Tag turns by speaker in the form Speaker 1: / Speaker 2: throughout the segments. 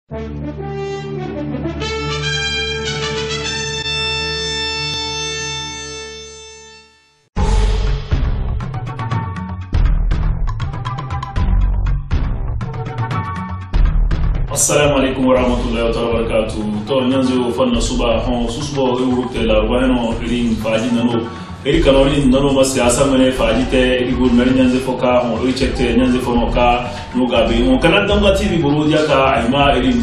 Speaker 1: Assalamu alaikum warahmatullahi wabarakatuh. To nyanzo fanna suba hon susbo urute la wano ring faji nano eri kanori nano ma siyasa mene faji te eri gol meri nyanze foka hon eri chekte nyanze fonoka nugabe on kana danga tv burudia ka aima eri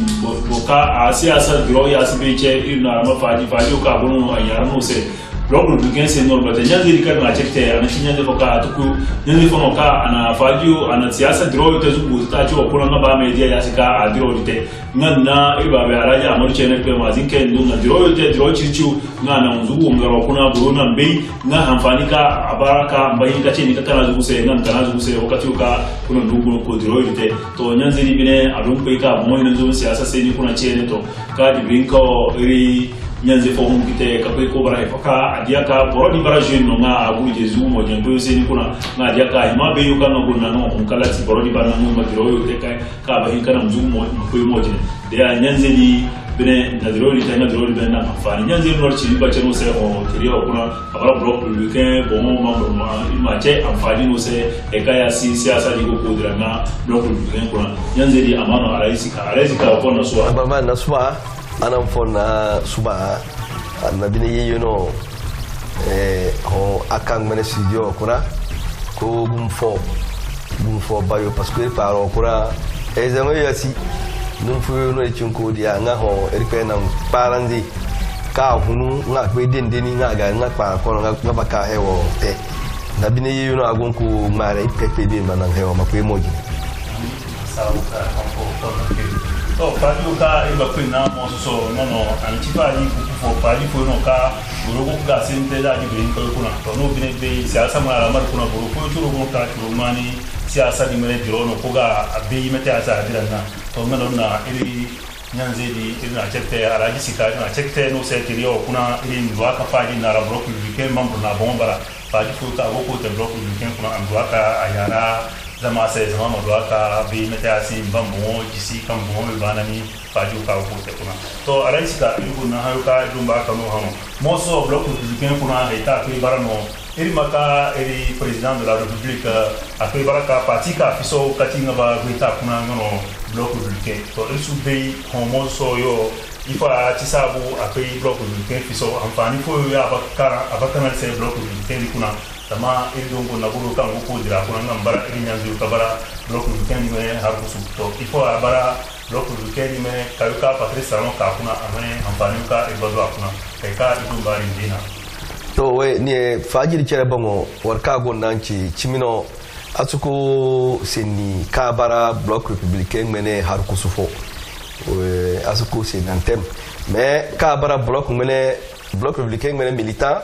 Speaker 1: boka a siyasa gro ya sibeche eri na ma faji ka bono ayara no se blog du gen se normal te nyanze rika na chekte ana nyanze foka atuku nyanze fonoka ana faji ana siyasa gro te zubu ta cho kuna ngaba media ya sika adiro te ngana iba be araja amur chene pe mazin ke ndunga diro chichu ngana nzugu ngaro kuna buruna mbei nga hamfani ka abaraka mbai ka chini ka kana zugu se ngana kana zugu se wakati uka kuna ndugu ko diro te to nyanze ni bine adun pe ka mo ina nzugu siasa se ni kuna chene to ka di brinko iri nyanze fo hum kite ka pe ko bara ka adia ka borodi bara jeune nga abu jesu mo jendo se ni kuna nga adia ka ima be yuka nga kuna no kala ti borodi bara no ma diro te ka ba hin kana nzugu mo ko mo jene de nyanze ni bene na diro ni tanga diro bene na fani nyanze no chi ba cheno se o trio kuna abara bloc publicain bon membre ma che amfani no se e ka ya siasa di ko dira na bloc publicain kuna nyanze di amano araisi ka ko na so
Speaker 2: ba na so anam fona suba annabine yeyono ho akang mane studio kuna ko gumfo bayo parce que paro kuna ezamo yasi num fu no chinko dia nga ho erpe na parandi ka hunu nga kwe dendeni nga ga nga pa ko nga baka hewo te nabine yeyono agonku mare pepe be manan hewo makwe moji
Speaker 1: saluka ko to padi ka iba kwina mo so no antipa ni ku padi ko no ka buru ko ga sente da di brin ko kuna to no bine be siasa mara mar kuna buru ko turu ko ta turu mani siasa di mere diro no ko ga be mete asa dirana to meno na iri nyanze di ina chekte araji sika na chekte no se tirio kuna iri ndwa ka padi na ra block weekend mambo na bombara padi ko ta ko te block weekend kuna andwa ka ayara zama sai zama madwa ka bi mata asi bambo jisi kan bo me banani faju ka ko te kuna to araisi ka ibu na hayo ka dumba ka no hamo moso bloc republicain kuna eta ke barano iri maka iri président de la république a ke baraka parti ka fiso katinga ba guita kuna ngono bloc republicain to isu be homo so yo ifa tisabu akai bloc republicain fiso amfani ko ya abakana se bloc republicain kuna tama idongo na buru kan ko dira ko nan bara nyanzu ka bara bloc weekend me har ko to ifo bara bloc weekend me kayuka patrice no ka kuna amane amfani ka e bazo kuna kai ka idon bari dina
Speaker 2: to we ne fajiri chere bango warka gonnanci chimino atuko seni ka bara bloc républicain mene har ko sufo we asuko senantem mais ka bara bloc républicain mene militant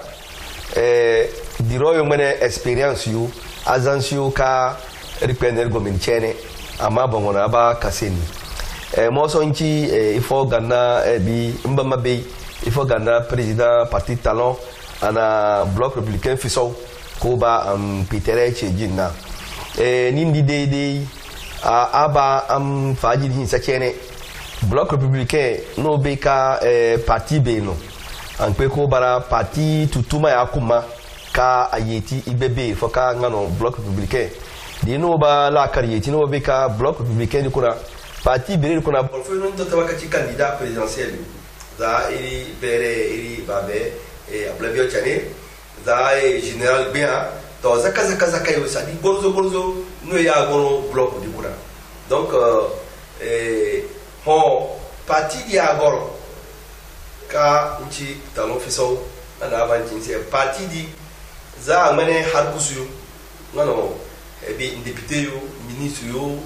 Speaker 2: diro yo mene experience yu agence yu ka reprendre gomen chene ama bongona ba kaseni mo so nchi ifo gana bi mbama be ifo gana président parti talon ana bloc républicain fiso ko ba petere chejina nindi de aba faji hin sa chene bloc républicain no be ka parti be no an pe ko bara parti tutuma ya kuma ka ayeti ibebe foka ngano bloc républicain dino ba la carrieti no be ka bloc républicain di kuna parti bere kuna bon fo non to ka ci candidat présidentiel za iri bere iri babe ablabio chane za général bien to zaka yo sa di borzo no ya gono bloc di kuna donc ho parti di agoro ka nci talon fiso ana abancin sai parti di za mane har kusu ngano be député yo ministre yo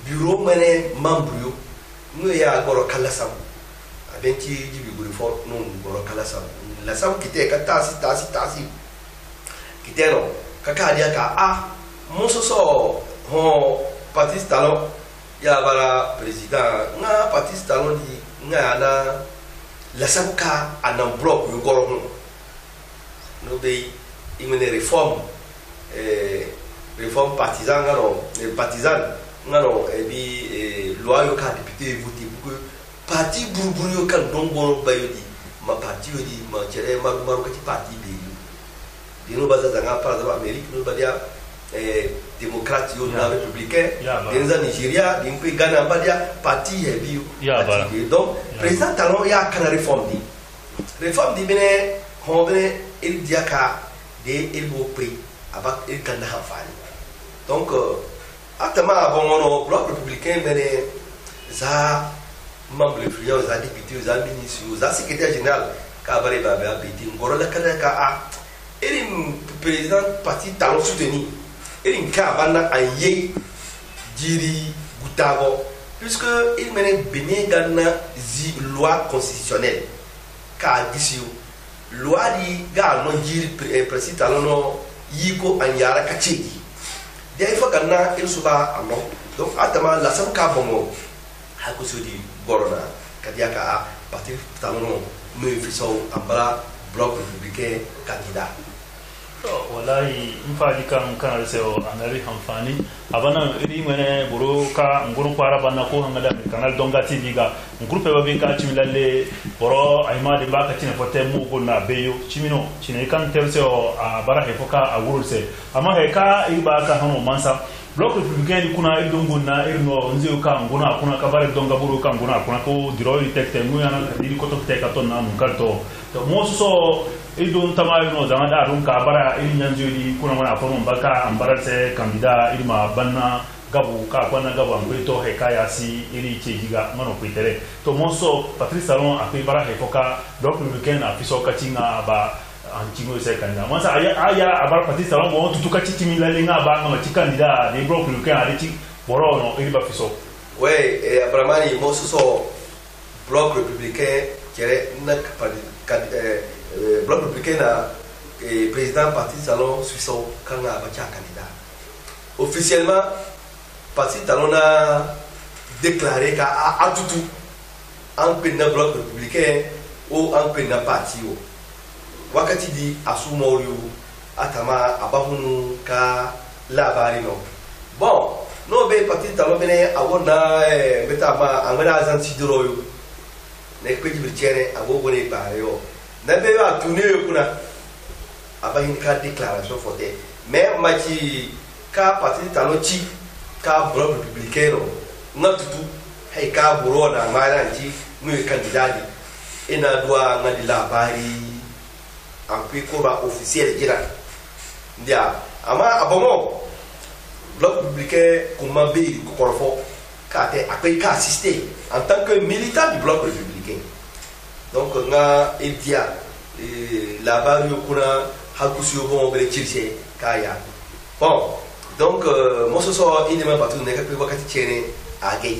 Speaker 2: bureau mane membre yo no ya goro kala sam abenci jibi guri for no goro kala sam la sam kite ka tasi kite no kaka dia ka mo so ho parti talon ya bara président nga parti talon di nga na la sabuka anam bloc yu goro no be imene réforme partisan ngano bi loi yo ka député voté pour que parti burburu yo kan don bono bayodi ma parti yo di ma chere maru ka ci parti bi dino baza zanga par exemple Amérique no badia démocrate yo na républicain denza Nigeria din pe Ghana badia parti he bi donc président Talon ya kana réforme di bene ho bene il diaka de il bo pe aba il kan na hafani donc atama bon on bloc républicain bene za membre friand za député za ministre za secrétaire général ka bare ba ba biti ngoro la kana ka a il président parti Talon soutenu il ka bana aye diri gutavo puisque il mène béné gana zi loi constitutionnelle ka disio loi di ga no diri président Talon no yiko anyara ka chegi dia il faut gana il suba amo donc atama la sam ka bongo ha ko sodi borona ka dia ka parti Talon me fiso ambala bloc républicain candidat
Speaker 1: wallahi mfaji kan kana seo anari hamfani abana iri mene buru ka nguru kwara bana ko hangada kanal donga tv ga groupe babi ka chimilalle boro ayma de baka chine fote mu gonna beyo chimino chine kan terseo abara hefoka awurse ama heka iba ka hanu mansa bloc républicain kuna idongo na irno nzio ka nguna kuna kabare donga buru ka nguna kuna ko diroi tekte mu yana diri ko to teka to na nkarto to moso idon tamayo no zama da run ka bara irin yanzu di kuna mana forum baka ambara se candidat irma banna gabu ka kwana gabu an to he kaya si iri ce giga mano kwitere to moso Patrice Talon a kai bara he foka bloc républicain a fiso katinga ba an tingo se candidat mansa aya abar Patrice Talon mo tutu kati mi lalle nga ba ngama ti candidat de bloc républicain a ti boro no iri ba fiso
Speaker 2: ouais abramani moso so bloc républicain kere nak bloc républicain na président parti Talon suisse kanga bacha candidat officiellement parti Talon a déclaré ka atutu en pena bloc républicain ou en pena parti o wakati di asumorio atama abahunu ka labari no bon no be parti Talon bene awona betama angana azanti doroyo ne ko jibirchere agogone bayo na be ba tourner kuna abahin ka déclaration forte mais machi ka parti Talon chi ka bloc républicain no tutu hay ka buro na mara nti mu candidat ina doa ngadi labari en puis ko ba officiel jira ndia ama abomo bloc républicain kuma be ko korfo ka te akai ka assister en tant que militant du bloc républicain donc nga edia labari kuna hakusio bon bele chirche kaya bon donc moso so idema batu ne ka pe wakati chene agay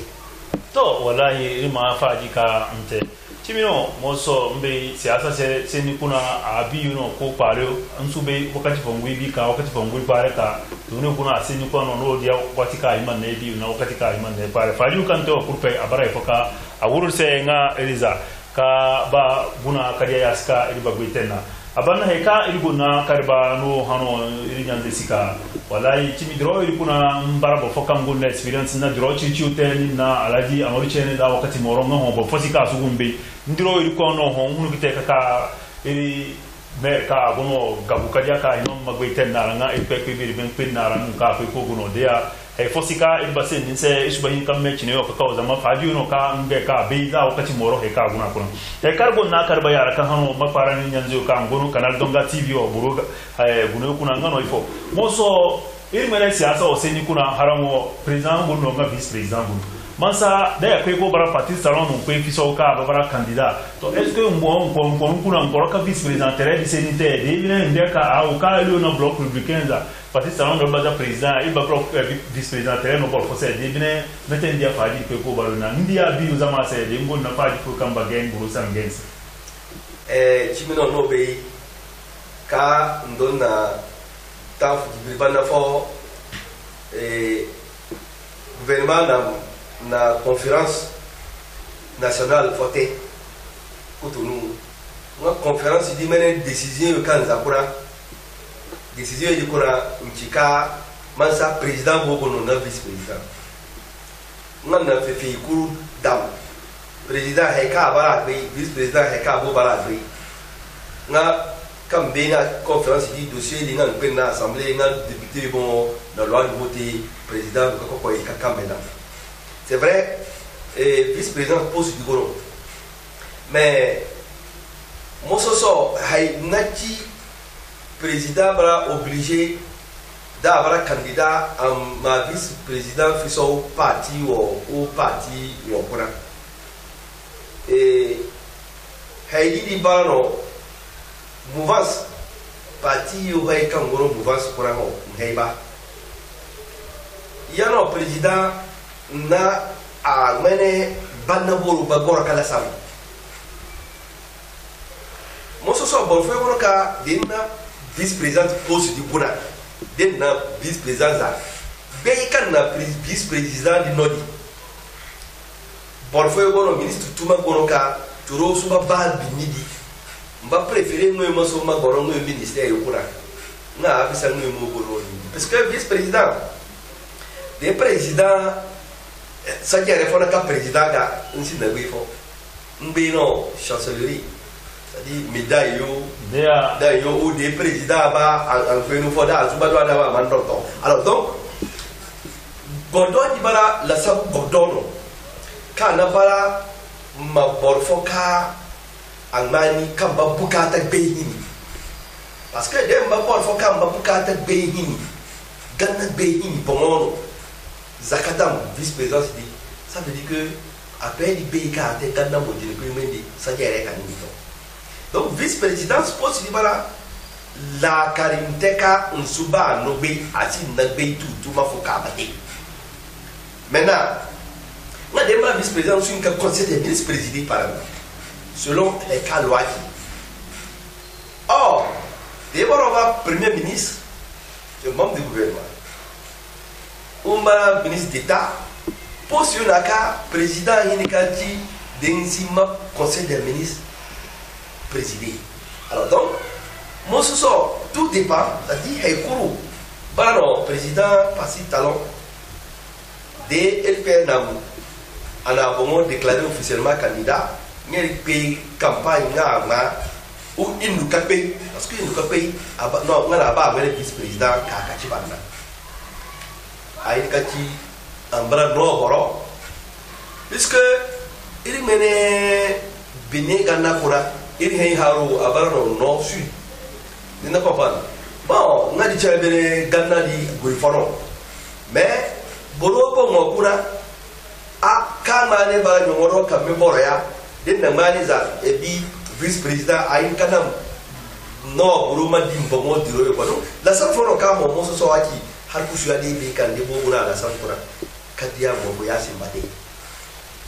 Speaker 1: to wallahi ima faji ka nte chimino moso mbe siasa se ni kuna abi yuno ko pare nsube wakati fongwi bi ka wakati fongwi pare ka tuno kuna se ni kuna no dia wakati ka iman ne bi na wakati ka iman ne pare faji kan to kurpe abara foka awuru se nga eliza ka ba guna kariya yaska iri bagwitena abana heka iri guna karba no hano iri nyande sika wallahi chimi dro iri kuna mbarabo foka ngunda experience na dro chichute na alaji amaru chene da wakati moronga ho bo fosika sugumbe ndiro iri kono ho hunu kiteka ka iri merka gono gabu kaja ka ino magwitena nga ipepe bi ben penna ran ka pe ko gono dia e fosika ibase ninse isubahin kamme chine yo ka zama faji no ka nge ka beiza wakati moro he ka guna kuna e karbo na karba yara kan hano mafara ni nyanzo ka ngono kanal donga tv o buru guna kuna ngano ifo moso irmere siasa o seni kuna haramo president ngono nga vice president ngono mansa da ya ko bara parti Talon no ko fiso ka bara candidat to est ce que on kuna ngoro ka vice president tere di senite de bine ndeka au ka le no bloc républicain za parti Talon do baza président il ba bloc vice président tere no bol fose de bine meten dia faji ko bara na ndia bi uzama se de ngona faji ko kamba gen buru sangens
Speaker 2: chimino no be ka ndona taf di bana fo gouvernement na conférence nationale voté Cotonou na conférence di mene décision kan zakura décision di kura mchika mansa président bogo no na vice président ngan na fi kuru dam président heka bara be vice président heka bo bara be nga comme bien la conférence du dossier li ngan pe na assemblée ngan député bon la loi de voter président ko ko e kamena c'est vrai et vice président pose du goro mais mososo hay nati président bara obligé d'avoir candidat à ma vice-président fi so parti ou parti ou kuna et hay di bano mouvance parti ou hay kangoro mouvance kuna ho hayba yano président na a mene banna boru bagora kala sam moso so bon fe ko ka dinna vice-président poste du kuna den na vice-président za be kan na vice-président di nodi bon fe ko no ministre tuma ko ka turo suba ba binidi mba préférer no mo so ma goro no ministère kuna na abisa no mo goro parce que vice-président de président ça gère fona ka président ga nsi na gbe fo mbe no chancellerie c'est-à-dire médaille d'ailleurs ou des présidents en fait nous faut dans tout bas d'avoir mandato alors donc Gordon dibara la sabu Gordon kana bara ma borfoka angmani kamba bukata behini parce que dem ba borfoka kamba bukata behini ganna behini pomono zakadam vice-président dit ça veut dire que après di beika te ganna mo dine ko mendi sa jere kan ni. Donc vice-président suppose libara la karimteka unsuba no be ati na be tu ma foka bate. Maintenant, na demba vice-président sur un conseil des ministres présidé par selon les cas lois. Or, d'abord on va premier ministre, le membre du gouvernement. On va ministre d'État, poste un président Hinikati d'Ensima conseil des ministres présidé. Alors donc, moi ce soir, tout dépend, c'est-à-dire Heikourou, le président Passi Talon, de LPNAM, on a vraiment déclaré officiellement candidat, il y a une campagne où il nous paye, parce qu'il nous paye, non, on a pas le vice-président Kakachi Banda. Aïkati, en bras non, puisque il menait Béné Gana Kura. Il y a un nord sud. Vous ne comprenez pas. Bon, on a dit que les Ghana di Gouifano. Mais, Borobo Mokuna, a Kamane Baramoro Kamemoria, then the man is a vice-président à une canam. Non, Buruma Dimbomo di Royopano. La Sanforo Camo, Mosso Soaki, Harkushadi, Bikan, de Boguna, la Sanfora, Kadia Moboyasi Mate.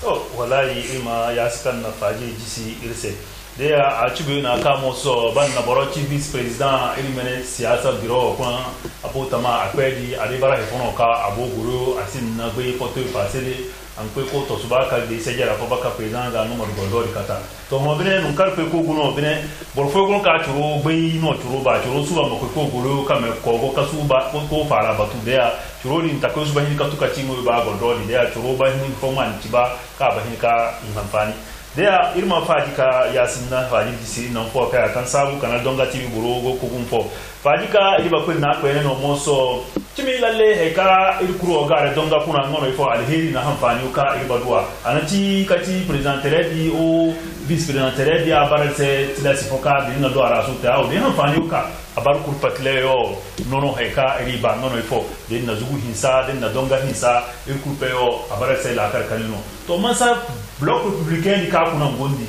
Speaker 1: Oh, Walai, Ima Yaskan Faji, GC, Irse. Dia achibu na kamo so ban na borochi vice president elimene siasa biro kwa apotama akwedi adibara hefono ka aboguru asin na gbe photo pasele an kwe ko to subaka de sejara ko baka president ga no modori kata to mo bene nun kar kwe ko guno bene borfo gun ka churu gbe no churu ba churu suba mo ko guru ka me ko go kasuba ko fara batu dia churu ni takko suba hin ka tuka tingo ba godori dia churu ba hin ko man tiba ka ba hin ka imamfani Dea irma fadika yasinna fadiki si non po ka kan sabu kana donga TV burogo ko gumpo fadika iba ko na ko eno moso timi lalle he ka irkuro ga donga kuna ngono ifo alheri na hanfani ka iba duwa anati kati president Teredi o vice president Teredi abarase tilasi foka dinga do ara suta o de hanfani ka abar kurpatle yo nono he ka iba ngono ifo de na zugu hinsa de na donga hinsa irkupe yo abarase la kar kanino to mansa bloc républicain di ka kuna ngondi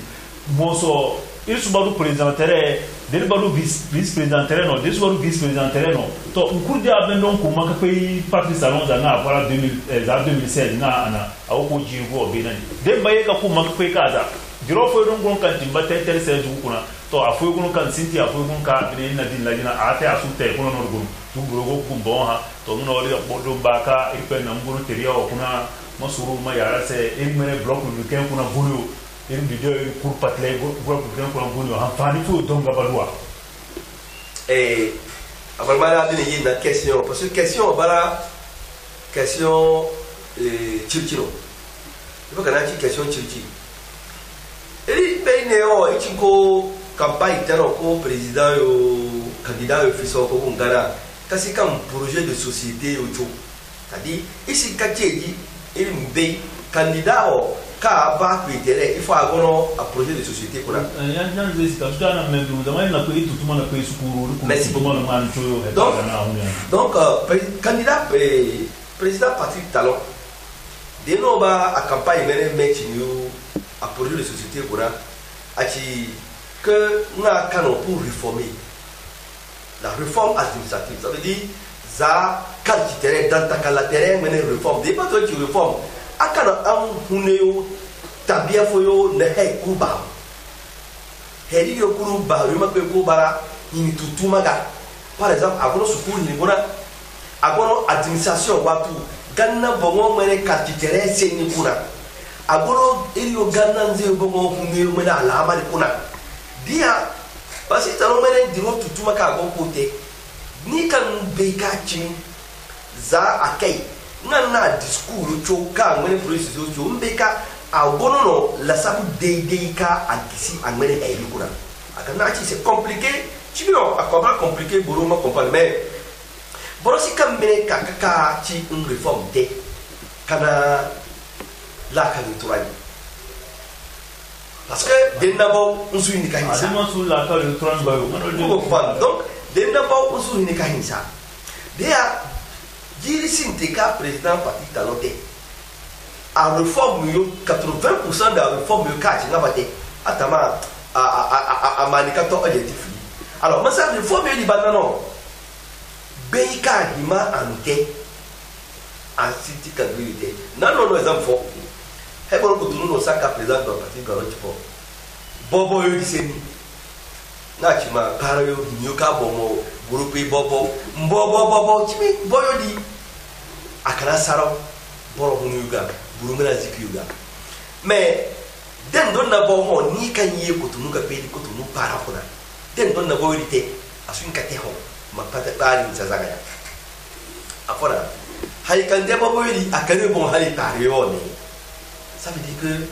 Speaker 1: moso il subaru président tere del balu vice président tere no del subaru vice président tere no to nkurdi abendon ko maka pay Patrice Talon za na para 2016 na ana awko jigo benani dem baye ka ko maka pay kaza jiro fo don gon kan timba tere se ju kuna to afoy gon kan sinti afoy gon ka be na din la dina ate asute kuna no gon tu burogo kumbo ha to no ri bodo baka ipe na nguru teriya kuna masuru ma yara se ilmene bloc républicain kuna bulu il video pour patler bloc républicain kuna bulu ha fani fu donga balwa
Speaker 2: et avant mala dini na question parce que question bala question chirchiro il faut que na ci question ci eri be ne o e ci ko campagne tero ko président yo candidat yo fiso ko ngara kasi kam projet de société yo cho c'est-à-dire ici kacheji eri mbe candidat o ka ba kwitere il faut avoir un projet de société pour la donc candidat président Patrick Talon de no ba a campagne mene mechi yo a projet de société pour la achi que na canon pour réformer la réforme administrative, ça veut dire za quantité dans ta calatere mene réforme des pas toi qui réforme akana am huneyo tabia foyo ne hay kuba heri yo kuba yo makwe kuba ni tutumaga par exemple agono sukuru ni bona agono administration watu ganna bongo mene quantité seni kuna agono iriyo ganna nze bongo huneyo mene alama ni kuna dia parce que talon mene diro tutumaga agon côté ni kan beikachi za akai nana discours choka ngene processus yo mbeka agono no la sabu deika antisi angene e lukuna akana ci c'est compliqué tu vois à comment compliqué boro ma comprendre mais boro si kambene kaka ci une réforme de kana la kaliturani parce que denabo usu ni kahisa
Speaker 1: sur la kaliturani
Speaker 2: donc denabo usu ni kahisa dia jiri sinteka président Patrick Talon a réforme 80% de la réforme yo kati na bate atama a manikato objectif alors mais ça réforme yo di banano beika hima ante en city cadrité non exemple fo he bon ko tunu no saka président de Patrick Talon tipo bobo yo di seni na chima para yo nyo ka bomo groupe bobo mbobo chimi boyo di akana saro boro hunu yuga burungana zikiyuga mais den don na bo ho ni kan yi kotunu ga pedi kotunu para kuna den don na bo rite asun ka te ho ma pata bari zazaga ya afora hay kan de bo yi akare bon hay pare yo ne ça veut dire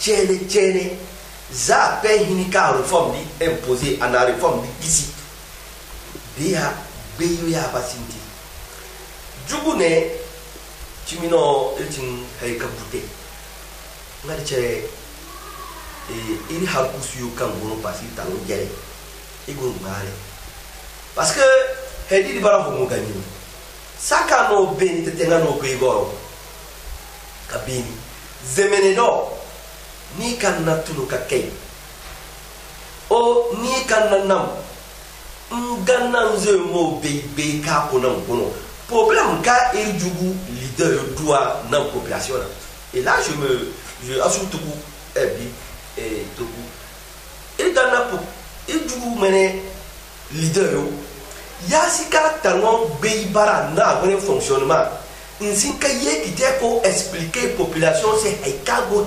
Speaker 2: que chene za pe hinika réforme di imposer ana réforme di ici dia beyo ya basinti jugune chimino eltin hay kabute ngadi chere iri hakusu kan gono pasi talo jere igon ngale parce que hedi di bara mo gani saka no beni tetenga no ko igoro kabini zemene do ni kan natulu kakei o ni kan nanam ngana nze mo be ka ko nan gono problème ka il jugu leader doit dans population et là je assure tout et tout il dans pour il jugu mene leader yo ya sika talon beibara na bon fonctionnement insin ka ye ki te ko expliquer population c'est ekago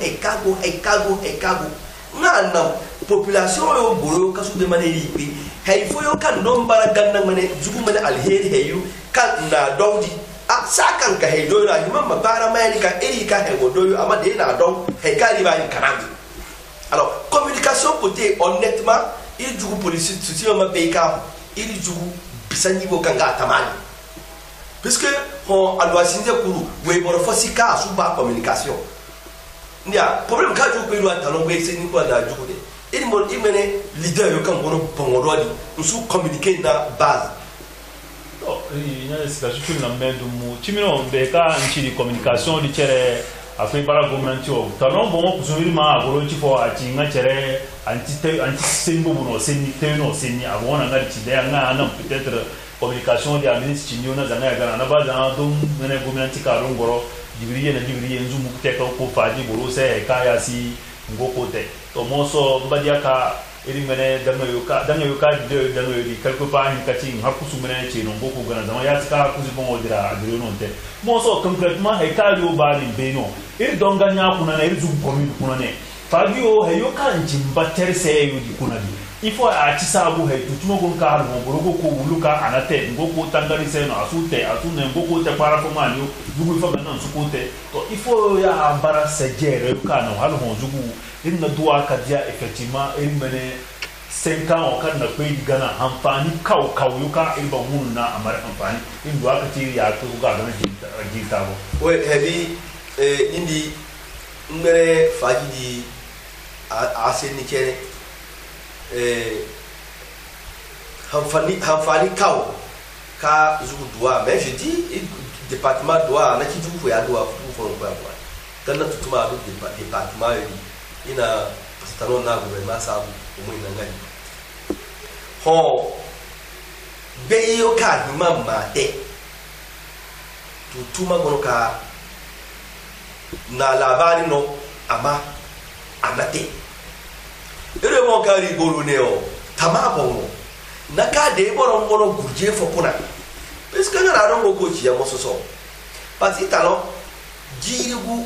Speaker 2: na population yo boro ka su de maneri bi hay fo yo kan don bara ganna mane jugu mane alheri heyu kan na dawdi a sakan ka hay do na himma mabara mai ka iri ka hay wodo yo ama de na don hay ka ri ba ni kanam alors communication côté honnêtement il jugu police soutien ma beika il jugu bisani bo kanga tamani puisque on doit sinze kuru we boro fosika suba communication ndia problème ka jugu pe do talon we se ni ko da jugu de il mo imene leader yo kan gono pongorodi nsu communiquer na base
Speaker 1: ina situation na medo mu chimino beka nchiri communication di chere afin para gouvernement o talon bon ko so ma agoro chi fo ati nga chere anti sembo no seni teno seni abona ngari chi de nga na peut-être communication di administre chi nyona zanga ga na ba za do mene gouvernement ka rongoro divriye nzu mu teka ko faji boro se ka ya si ngokote to moso mbadia ka iri mene dango yoka de dango yodi quelque part ni kati hakusu mene che no ngoko gana zama ya ska kuzi bongo dira adiro nonte moso concrètement he ka yo bali beno iri donga nya kuna na iri zu komi kuna ne
Speaker 3: fagio he yo kan jimba terse yo di kuna di ifo a ci sabu he tutumo gon ka har mo borogo ko wuluka anate ngoko tangari se no asute atune ngoko te para fo manio zugu fa nan sukute to ifo ya bara sejere yo kana har mo zugu inna duwa ka dia effectivement il mene 5 ans kan na kai gana amfani kau yo ka il ba mun na amar amfani in duwa ka ti ya to ga gana ji tabo
Speaker 2: we hebi indi ngere faji a seni kere hamfani kaw ka zugu doa mais je dis département doa na ki zugu ya doa fu fo ko ya kan na tutuma do département yi ina pastano na gouvernement sabu mo ina ngani ho be yo ka di mamma de tutuma gono ka na labari no ama amate ere mo kari bolu neo tama bongo naka de boro ngolo gurje fo kuna parce que na rongo ko ci ya mo soso parce que talo jirigu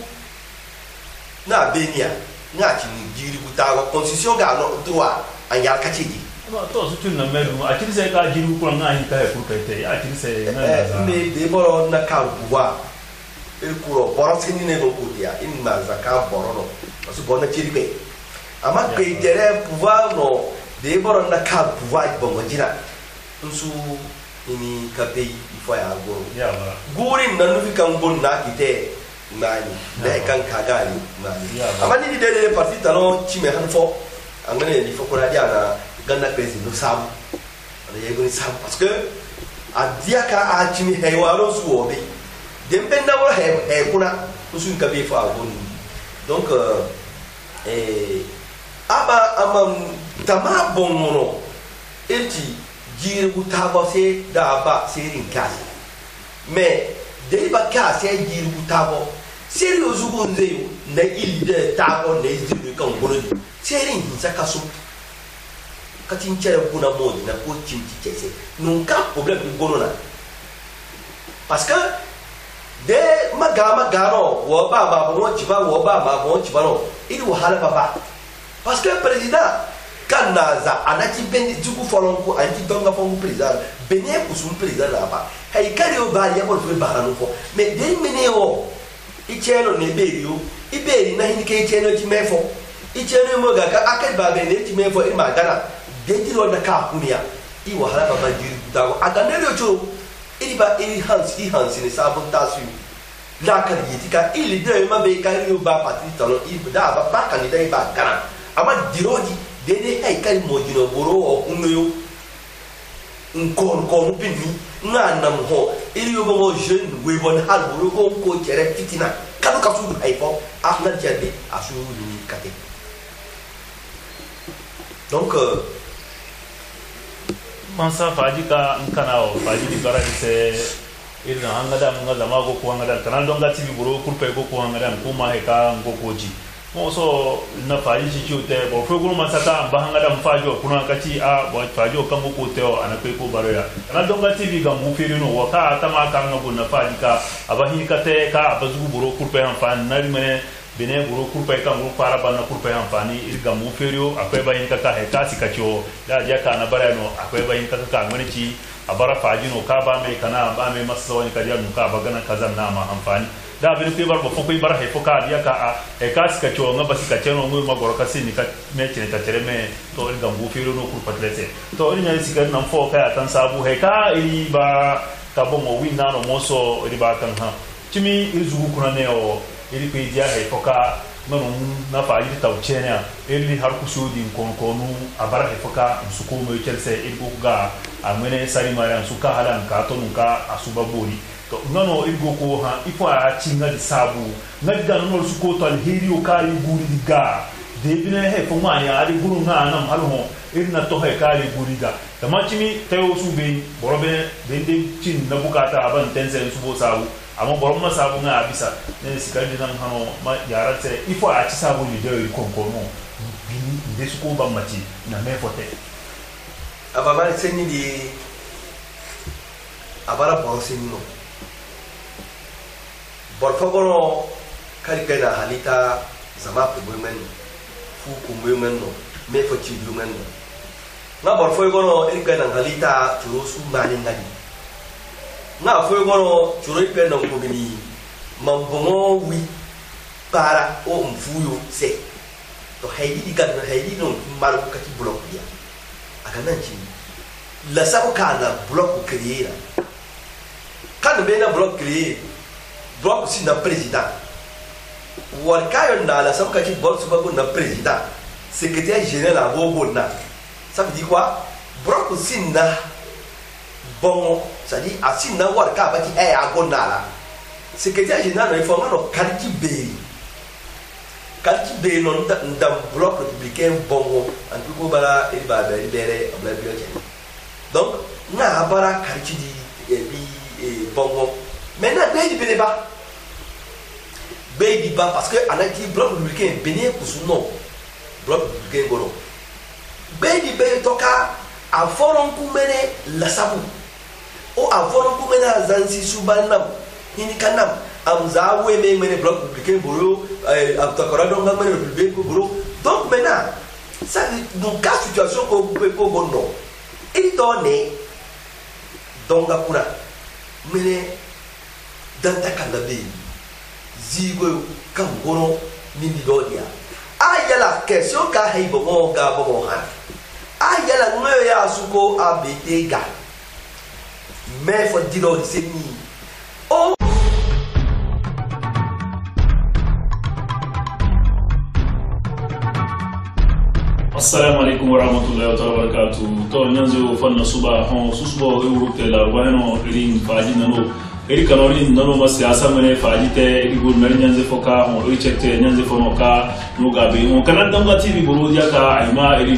Speaker 2: na benia na ci ni jirigu ta ko constitution ga no droit an yar kachiji
Speaker 3: to su tun na meru a ci se ka jirigu ko na hi ka he pour kete a ci se na
Speaker 2: me de boro na ka buwa el kuro boro sini ne ko dia in ma zaka boro no parce que bona chiribe ama pe tere pouvoir no de boro na ka pouvoir bongo jira nsu ini ka pe ifo ya goro
Speaker 3: ya bara
Speaker 2: gurin nan nufi kan bon na kite nani da kan kagali nani ama ni de parti tano chime hanfo angane ni fo ko dia na ganna pesi no sam ala yego ni sam parce que a dia ka a chimi heywaro su obi dempenda wala he kuna usun ka be fo agon donc aba amam tama bongono enti jiri utaba se da ba serin kasi mais dei ba kasi jiri utaba seri ozugo nzeyo na ilide tabo na izini kan gono serin hinsa kaso katin chere kuna modi na ko tinti kese nunca problème gono na parce que de magano wo ba bo chiba wo ba bo chiba no ili wahala baba parce que président kanaza anati bendi juku folonko anti donga fongu président bene kusum président là-bas hay kari o bari ya bo fe barano ko mais de meneo ichelo ne berio iberi na hindi ke ichelo ti mefo ichelo mo ga ka akai ba bene ti mefo i magana de ti lo na ka kunia i wahala baba jiri dago aganelo cho ili ba ili hans ni sabon tasu la kan yitika ili de ma be kari o ba patri tolo i da ba candidat ba kana ama diroji dede hay kari mojino boro o unoyo nkon pinni na nam ho ili yo bo jeune we bon hal boro ko chere fitina kadu kasu hay fo afna jerde asu ni kate donc
Speaker 3: mansa faji ka nkana o faji di bara se ina hangada mga zama go ko hangada kana donga tibi boro kurpe go ko hangada ko ma he ka go koji mo so na faji ci chute bo fo gulu masata ba hangada mfajo kuna kati a bo fajo kan go ko teo ana pe ko baroya kana donga tibi ga mu feri no waka tama kan go na faji ka abahi ka te ka abazu boro kurpe han fan na rimene bene buru kurpa kan buru para banna kurpa amfani irga mu ferio akwai bayin kaka he kasi kacho da ja kana barano akwai bayin kaka kan wani ci abara fajino ka ba mai kana ba mai masa wani kariya nu ka bagana kazan na ma amfani da bin pe bar ba fo bar he fo ka dia ka a he kasi kacho nga basi kacho no mu magoro kasi ni ka me chine ta tere me to irga mu ferio no kurpa tlete to irin yasi kan nan fo ka tan sabu he ka iri ba ka bo mo win na no moso iri ba kan ha chimi izugu kuna ne o ili pe dia he foka manu na fa ili tawchenia ili har ku sudi konkonu abara he foka suko mo chelse ili ku ga amene sari mara suka halan ka to nuka asuba bori to ngano ili go ha ifo a chinga di sabu ngadiga no suko to al heri o kali buri diga de bine he fo mani ali buru nga nam halho ili na to he kali buri ga tamachimi tayo sube borobe de chin na bukata aban tense subo sabu amma borom ma sabu nga abisa ne sikandi nan hano ma yarate ifo a ci sabu ni de konkono bini de su ko ba mati na me fote
Speaker 2: aba ba senni di abara bo senni no bor fogoro kali kana halita zama pe bulmen fu kumbu menno me fo ci du menno na bor fo gono e ga nan halita turo su mani ngadi na fo gono turo pe nan ko bini mambongo wi para o mfuyo se to haydi ga na haydi non mal ko kati block dia aka nan ci la sa ko kana block créer quand be na block créer block si na président warkayon na la sa ko kati block su ba na président secrétaire général na ça veut dire quoi block si na bon ça dit asi na warka ba ti e agona la secrétaire général il faut ngano kalki be non dans bloc républicain bongo en tout ko bala e ba be bere obla biyoje donc na bara kalki di bongo maintenant be di ba parce que anaki bloc républicain beni ko suno bloc républicain goro be toka a foron ku mene la sabu o a foron ku mene zansi subanam hini kanam amza we mene bloc républicain boro abtakora donc mene républicain boro donc maintenant ça dans cas situation ko bonno il donne donc akura mene danta kalabe zigo kam goro mindi dodia ayala question ka heibo mo ga bo han ayala ngoyo ya suko abetega mais faut dire c'est ni oh
Speaker 1: Assalamu alaikum warahmatullahi wabarakatuh. To nyanzo fanna suba hon susbo eurukte la wano ring faji nano eri kanori nano ma siyasa mene faji te eri gur mer nyanze foka hon eri chekte nyanze fono ka no gabe on kana danga tv buru dia ka ayma eri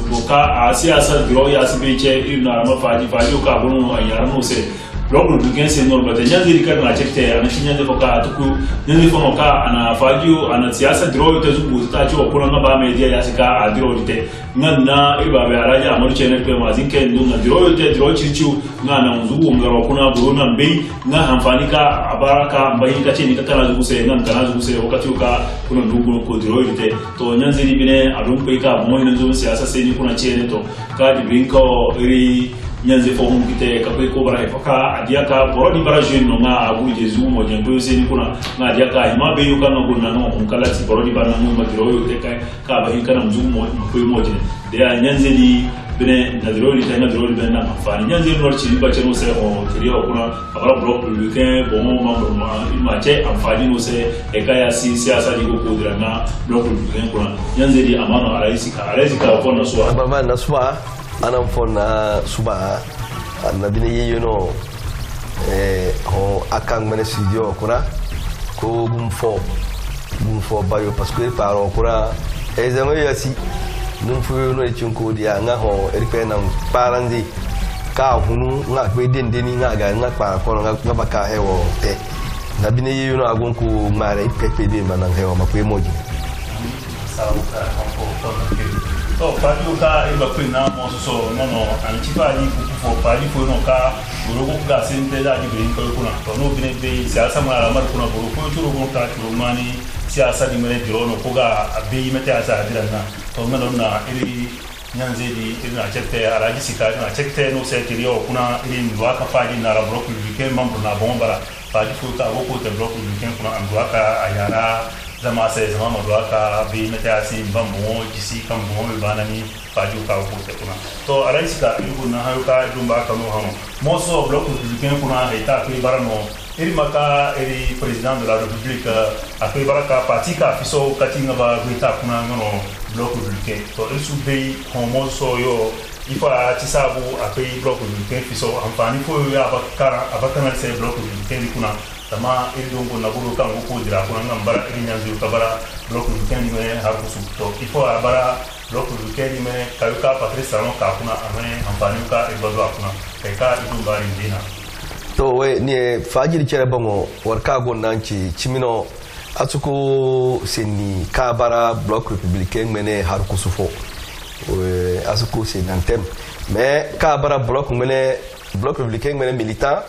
Speaker 1: boka a siyasa dro ya sibeche eri na ma faji ka bono ayara no se bloc républicain c'est normal bate nyanze eri kana chekte ana nyanze foka atuku nyanze fono ka ana faji ana siyasa dro te zubu ta cho kuna ngaba media ya sika adro dite nganna iba be araja amur chene pe mazinke ndunga dro te dro chichu ngana nzugu ngaro kuna buruna mbei nga hamfani ka abaraka mbai ka chini ka kana zugu se ngan kana zugu se wakati ka kuna ndugu ko dro dite to nyanze ni bine adun pe ka mo ina zo siyasa se ni kuna chene to ka di brinko iri nyanze fo hum kite ka pe ko bara faka adia ka boro di bara jeune no nga abu jesu mo nyango se ni kuna nga adia ka ima be yuka no kuna no on kala ti boro di bara no ma dro yo te ka ba hin kana mzugu mo ko mo jene de ya nyanze di bene na dro di tanga dro di bene na mafani nyanze no chi ba cheno se o trio kuna abara bloc républicain bon membre ma che amfani no se e ka ya si siasa di ko dra na bloc républicain kuna nyanze di amano araisi ka ko na suwa
Speaker 2: ba na suwa anam fona suba annabine yeyono ho akang mene studio kuna ko gumfo bayo parce que paro kuna ezamo yasi num fu no chunko dia nga ho eripena paranzi ka hunu nga kwe dendeni nga ga nga pa ko nga baka hewo te nabine yeyono agonku mare PPD manan hewo makwe moji
Speaker 3: sauka ko to padi ka iba kwina mo so no antipa ni ku padi fo no ka buru ga sente da di brin ko kuna to no bine be siasa mara mar kuna buru ko turu ko ka turu mani siasa di mene diro no ko ga be mete asa dirana to ngano na iri nyanze di ina chekte araji sika na chekte no se tirio kuna iri ndwa ka padi na ra buru ku weekend mambo na bombara padi fo ta ko te buru ku weekend kuna andwa ka ayara zama sai zama maduaka bi mata asi bambo jisi kan bo banani faju ka ko te kuna to araisika yugo na hayuka dumba kanu hamo moso bloc républicain kuna eta ko barano iri maka iri président de la république akoi baraka parti ka fiso katinga ba guita kuna ngono bloc républicain to isu bei homo so yo ifa tisabu akoi bloc républicain fiso amfani ko ya abakana se bloc républicain kuna tama indongo na buru kan ko dira ko ngam bara nyanzu kabara bloc weekend me har ko subto ifo abara bloc weekend me kayuka patrice salon ka kuna amane amfani ka ibado akuna ka idum bari dina
Speaker 2: to we ni fajiri chere bango warka go nanchi chimino atuko seni kabara bloc républicain mene har ko sufo we asuko senantem mais kabara bloc républicain mene militant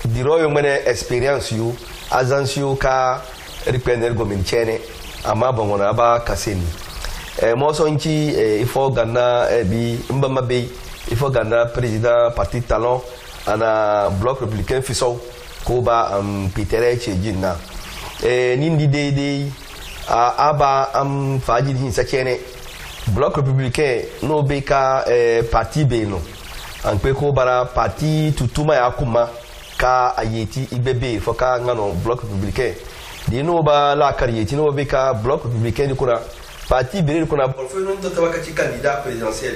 Speaker 2: diro yo mene experience yu agence yu ka reprendre gomin chene ama bongo na ba kaseni mo so nchi ifo ganna bi mbama be ifo ganna président parti talon ana bloc républicain fiso ko ba Peter Chejina nindi de aba faji hin sakene bloc républicain no be ka parti be no an pe ko bara parti tutuma ya kuma ka ayeti ibebe fo ka ngano bloc républicain di no ba la kariyeti no be ka bloc républicain kuna parti be kuna pour faire non tata ka candidat présidentiel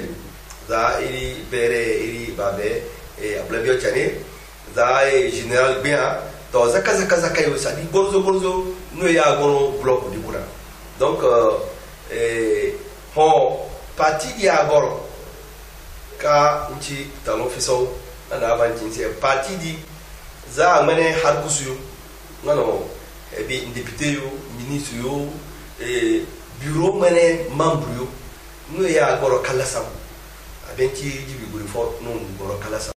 Speaker 2: za iri bere iri babe ablabio chane za général bien to zaka yo sadi borzo no ya gono bloc di kuna donc ho parti di agoro ka nchi talon fiso ana abanti c'est parti di za mane har kusuyo ngano bi député yo ministre yo bureau mane membre yo no ya agoro kala sam abenti jibi guri fo non goro kala sam